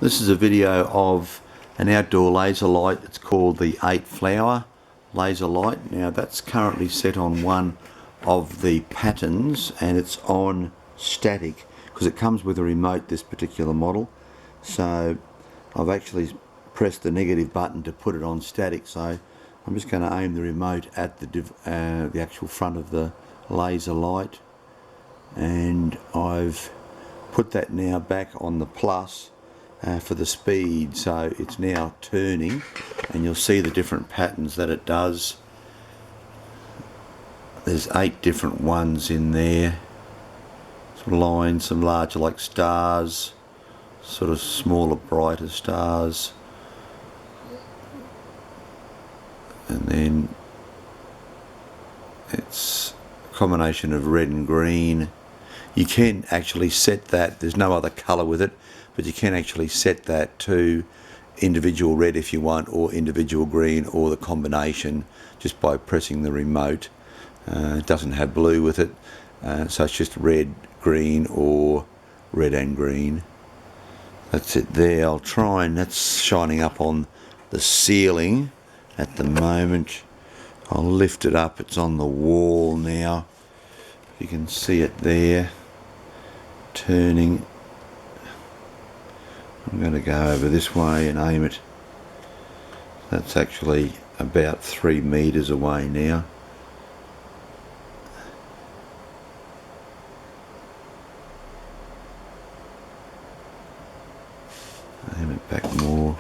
This is a video of an outdoor laser light. It's called the 8 flower laser light. Now that's currently set on one of the patterns and it's on static because it comes with a remote, this particular model. So I've actually pressed the negative button to put it on static, so I'm just going to aim the remote at the actual front of the laser light, and I've put that now back on the plus for the speed, so it's now turning, and you'll see the different patterns that it does. There's 8 different ones in there, some lines, some larger like stars, sort of smaller brighter stars, and then it's a combination of red and green. You can actually set that, there's no other colour with it, but you can actually set that to individual red if you want, or individual green, or the combination just by pressing the remote. It doesn't have blue with it, so it's just red, green, or red and green. That's it there. I'll try, and that's shining up on the ceiling at the moment. I'll lift it up, it's on the wall now. You can see it there, turning. I'm going to go over this way and aim it. That's actually about 3 meters away now. Aim it back more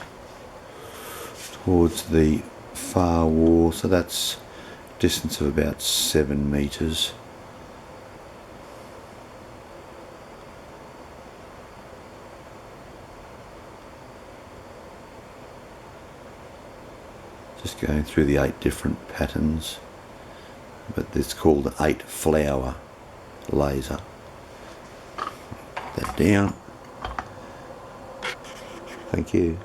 towards the far wall, so that's a distance of about 7 meters. Just going through the 8 different patterns, but it's called the 8 flower laser. Put that down. Thank you.